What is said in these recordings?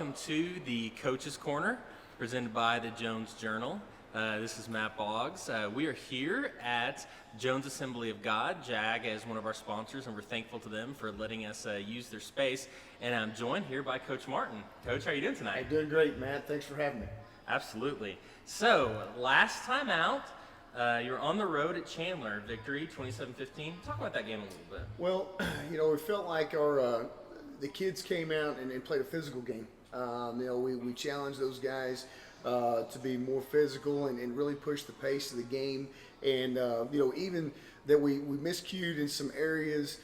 welcome to the Coach's Corner, presented by the Jones Journal. This is Matt Boggs. We are here at Jones Assembly of God. JAG is one of our sponsors, and we're thankful to them for letting us use their space. And I'm joined here by Coach Martin. Coach, how are you doing tonight? I'm doing great, Matt. Thanks for having me. Absolutely. So, last time out, you were on the road at Chandler, victory 27-15. Talk about that game a little bit. Well, it felt like the kids came out and played a physical game. We challenged those guys to be more physical and really push the pace of the game. And, even that we miscued in some areas,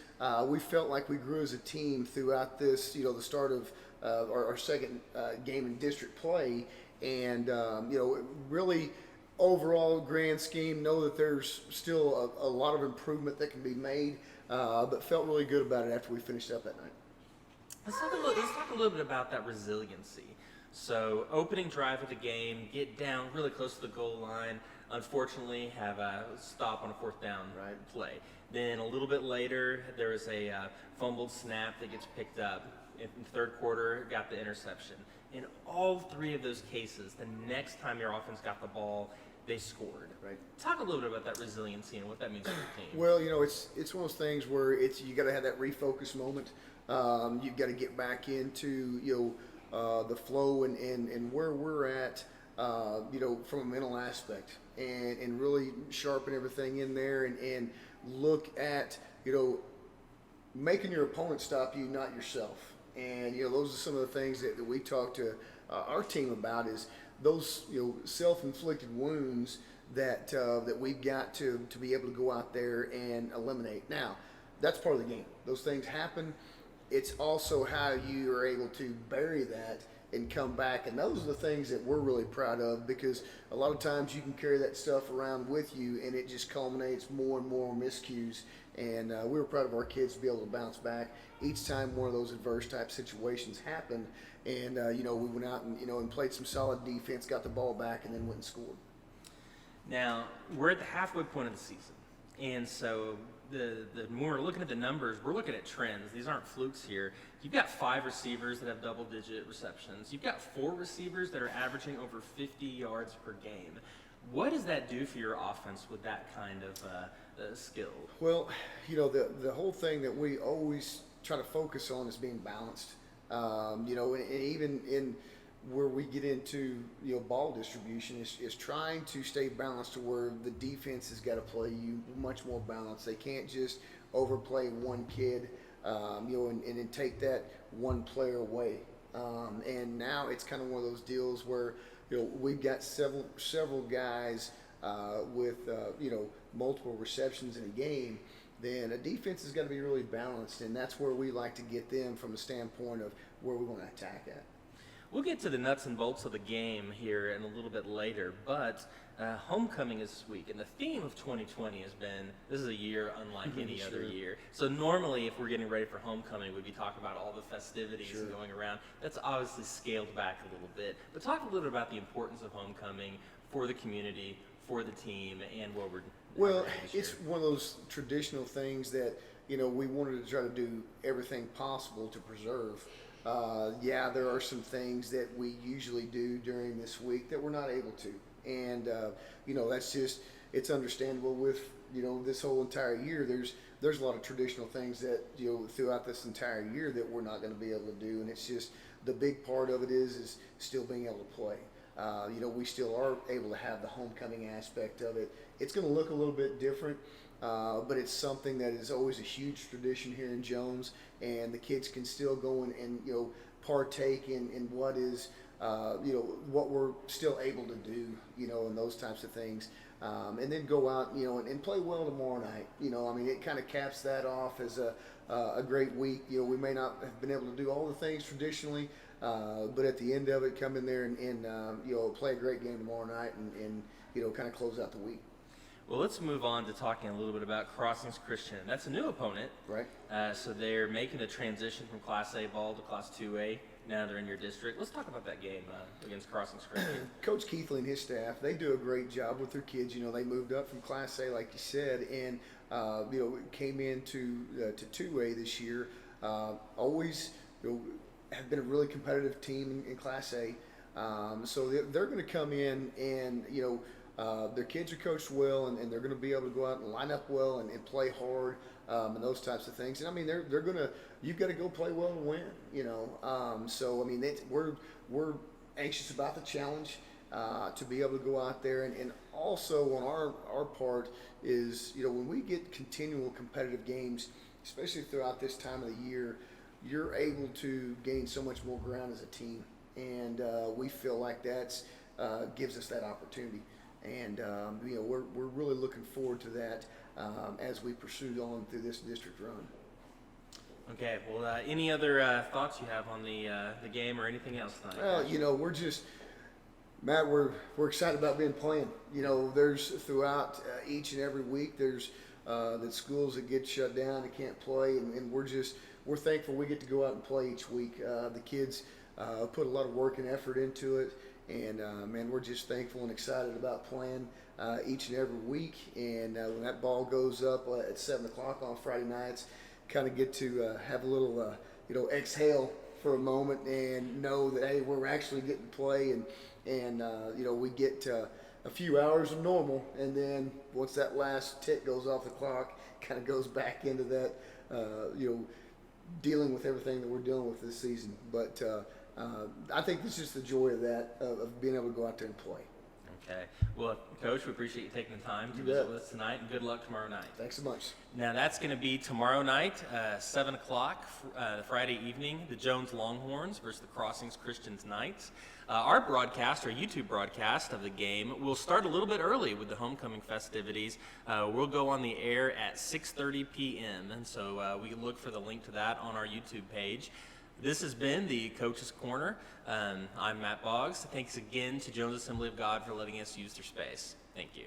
we felt like we grew as a team throughout this, the start of our second game in district play. And, really overall grand scheme, know that there's still a lot of improvement that can be made, but felt really good about it after we finished up that night. Let's talk a little bit about that resiliency. So, opening drive of the game, get down really close to the goal line. Unfortunately, have a stop on a fourth down play. Then a little bit later, there was a fumbled snap that gets picked up. In the third quarter, got the interception. In all three of those cases, the next time your offense got the ball, they scored. Right. Talk a little bit about that resiliency and what that means for your team. Well, it's one of those things where you got to have that refocus moment. You've got to get back into the flow and where we're at, from a mental aspect, and really sharpen everything in there and look at making your opponent stop you, not yourself. And those are some of the things that we talk to our team about, is those self-inflicted wounds that we've got to be able to go out there and eliminate. Now, that's part of the game. Those things happen. It's also how you are able to bury that and come back, and those are the things that we're really proud of, because a lot of times you can carry that stuff around with you and it just culminates more and more miscues. And we were proud of our kids to be able to bounce back each time one of those adverse type situations happened. And we went out and played some solid defense, got the ball back, and then went and scored. Now, we're at the halfway point of the season, and so the more we're looking at the numbers, we're looking at trends. These aren't flukes here. You've got 5 receivers that have double-digit receptions. You've got 4 receivers that are averaging over 50 yards per game. What does that do for your offense with that kind of skill? Well, the whole thing that we always try to focus on is being balanced. And even in where we get into ball distribution is trying to stay balanced to where the defense has got to play you much more balanced. They can't just overplay one kid, and then take that one player away. And now it's kind of one of those deals where we've got several guys with multiple receptions in a game. Then a defense has got to be really balanced, and that's where we like to get them from the standpoint of where we want to attack at. We'll get to the nuts and bolts of the game here in a little bit later, but homecoming is this week, and the theme of 2020 has been, this is a year unlike any other year. So normally, if we're getting ready for homecoming, we'd be talking about all the festivities going around. That's obviously scaled back a little bit. But talk a little bit about the importance of homecoming for the community, for the team, and what we're doing. Well, it's one of those traditional things that, we wanted to try to do everything possible to preserve. There are some things that we usually do during this week that we're not able to. And, that's just, it's understandable with, this whole entire year. There's a lot of traditional things that, throughout this entire year that we're not going to be able to do. And it's just, the big part of it is still being able to play. We still are able to have the homecoming aspect of it. It's going to look a little bit different, but it's something that is always a huge tradition here in Jones, and the kids can still go and partake in what is, what we're still able to do, and those types of things, and then go out, and play well tomorrow night. It kind of caps that off as a great week. We may not have been able to do all the things traditionally, but at the end of it, come in there and play a great game tomorrow night and kind of close out the week. Well, let's move on to talking a little bit about Crossings Christian. That's a new opponent. Right. So they're making the transition from Class A ball to Class 2A. Now they're in your district. Let's talk about that game against Crossings Christian. Coach Keithley and his staff, they do a great job with their kids. They moved up from Class A, like you said, and came into to 2A this year. Always have been a really competitive team in Class A. So they're going to come in and, their kids are coached well, and they're going to be able to go out and line up well and play hard and those types of things. And I mean, they're going to, you've got to go play well and win, So I mean, we're anxious about the challenge to be able to go out there, and also on our part is, when we get continual competitive games, especially throughout this time of the year, you're able to gain so much more ground as a team, and we feel like that's gives us that opportunity. And we're really looking forward to that as we pursue on through this district run. Okay. Well, any other thoughts you have on the game or anything else tonight? Well, we're just, Matt, we're excited about being playing. There's throughout each and every week there's the schools that get shut down and can't play, and we're thankful we get to go out and play each week. The kids put a lot of work and effort into it. And, man, we're just thankful and excited about playing each and every week. And when that ball goes up at 7 o'clock on Friday nights, kind of get to have a little, exhale for a moment and know that, hey, we're actually getting to play. And we get a few hours of normal. And then once that last tick goes off the clock, kind of goes back into that, dealing with everything that we're dealing with this season. But I think it's just the joy of that, of being able to go out there and play. Okay. Well, Coach, we appreciate you taking the time to You visit bet. with us tonight, and good luck tomorrow night. Thanks so much. Now, that's going to be tomorrow night, 7 o'clock, Friday evening, the Jones Longhorns versus the Crossings Christians Knights. Our broadcast, our YouTube broadcast of the game, will start a little bit early with the homecoming festivities. We'll go on the air at 6:30 p.m., and so we can look for the link to that on our YouTube page. This has been the Coach's Corner. I'm Matt Boggs. Thanks again to Jones Assembly of God for letting us use their space. Thank you.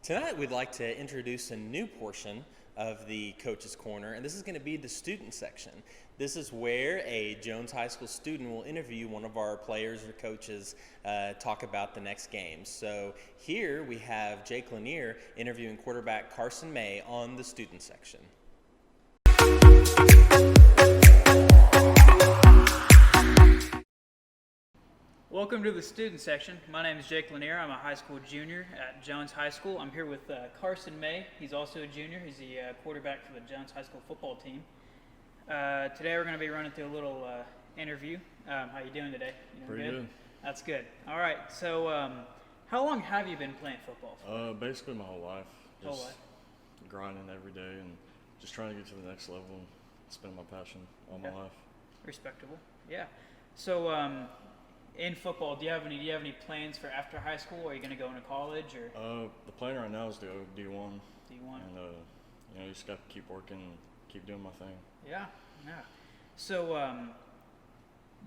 Tonight we'd like to introduce a new portion of the Coach's Corner, and this is going to be the student section. This is where a Jones High School student will interview one of our players or coaches, talk about the next game. So here we have Jake Lanier interviewing quarterback Carson May on the student section. Welcome to the student section. My name is Jake Lanier. I'm a high school junior at Jones High School. I'm here with Carson May. He's also a junior. He's the quarterback for the Jones High School football team. Today we're going to be running through a little interview. How you doing today? You doing Pretty good. That's good. All right. So how long have you been playing football for? Basically my whole life. Whole Just life. grinding every day and just trying to get to the next level and spend my passion all my Okay. life. Respectable. Yeah. So in football, do you have any plans for after high school? Are you going to go into college or The plan right now is to go D1. D1? And you just got to keep working and keep doing my thing. Yeah. So,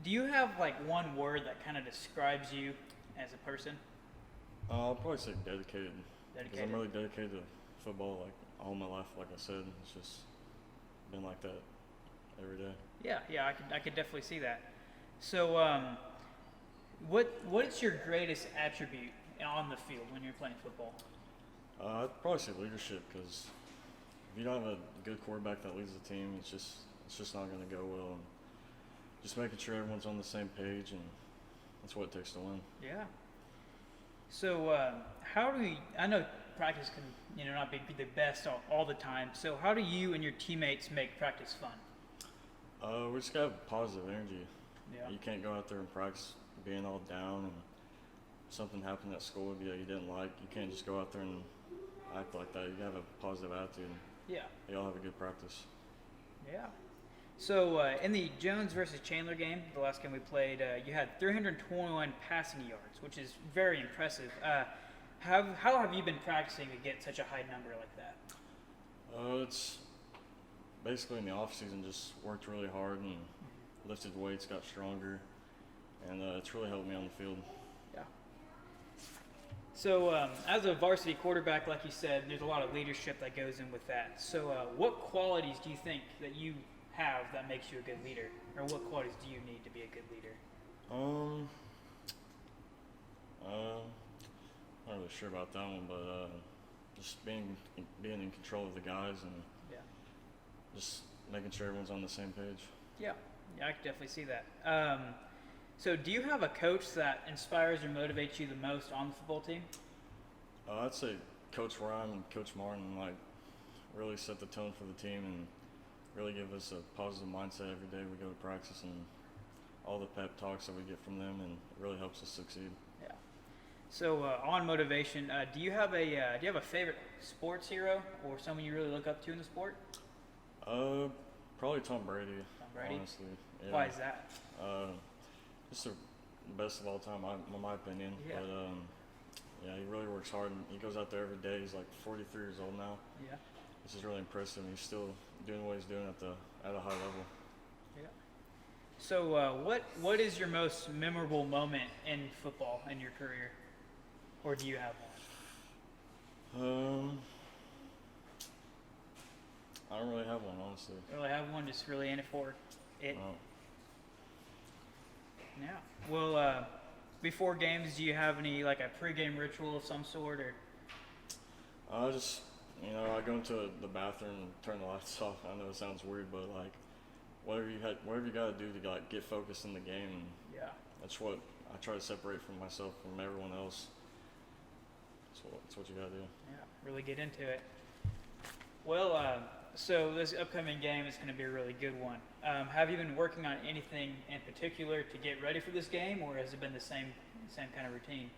do you have like one word that kind of describes you as a person? I'll probably say dedicated. Because Dedicated. I'm really dedicated to football like all my life. Like I said, it's just been like that every day. Yeah, I could definitely see that. So, what's your greatest attribute on the field when you're playing football? I'd probably say leadership, because if you don't have a good quarterback that leads the team, it's just not going to go well. And just making sure everyone's on the same page, and that's what it takes to win. Yeah. So, I know practice can not be the best all the time. So, how do you and your teammates make practice fun? We just got to have positive energy. Yeah. You can't go out there and practice being all down and something happened at school that you didn't like. You can't just go out there and act like that. You gotta have a positive attitude. Yeah. You all have a good practice. Yeah. So in the Jones versus Chandler game, the last game we played, you had 321 passing yards, which is very impressive. How have you been practicing to get such a high number like that? It's basically in the off season just worked really hard and lifted weights, got stronger, and it's really helped me on the field. Yeah. So as a varsity quarterback, like you said, there's a lot of leadership that goes in with that. So what qualities do you think that you have that makes you a good leader? Or what qualities do you need to be a good leader? Not really sure about that one, but just being in control of the guys and Yeah. just making sure everyone's on the same page. Yeah, I can definitely see that. So do you have a coach that inspires or motivates you the most on the football team? I'd say Coach Ryan and Coach Martin really set the tone for the team and really give us a positive mindset every day we go to practice and all the pep talks that we get from them, and it really helps us succeed. Yeah. So on motivation, do you have a favorite sports hero or someone you really look up to in the sport? Probably Tom Brady. Tom Brady? Honestly. Yeah. Why is that? Just the best of all time, in my opinion. Yeah. But yeah, he really works hard, and he goes out there every day. He's like 43 years old now. Yeah. This is really impressive. He's still doing what he's doing at a high level. Yeah. So what is your most memorable moment in football in your career, or do you have one? I don't really have one, honestly. Really have one, just really in it for it. No. Yeah. Well, before games, do you have any like a pregame ritual of some sort, or? I just, I go into the bathroom and turn the lights off. I know it sounds weird, but like, whatever you got to do to like get focused in the game. And Yeah. that's what I try to separate from myself from everyone else. That's what you got to do. Yeah. Really get into it. Well, so this upcoming game is going to be a really good one. Have you been working on anything in particular to get ready for this game, or has it been the same kind of routine?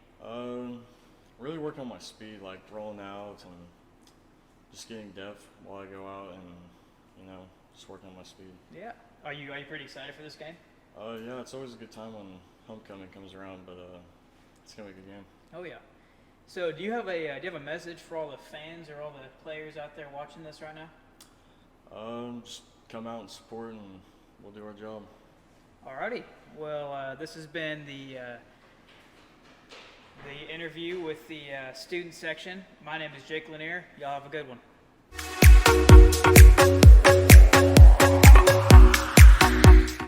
Really working on my speed, like rolling out and just getting depth while I go out, and just working on my speed. Yeah. Are you pretty excited for this game? Yeah, it's always a good time when homecoming comes around, but it's gonna be a good game. Oh yeah. So do you have a message for all the fans or all the players out there watching this right now? Just come out and support, and we'll do our job. Alrighty. Well, this has been the interview with the student section. My name is Jake Lanier. Y'all have a good one.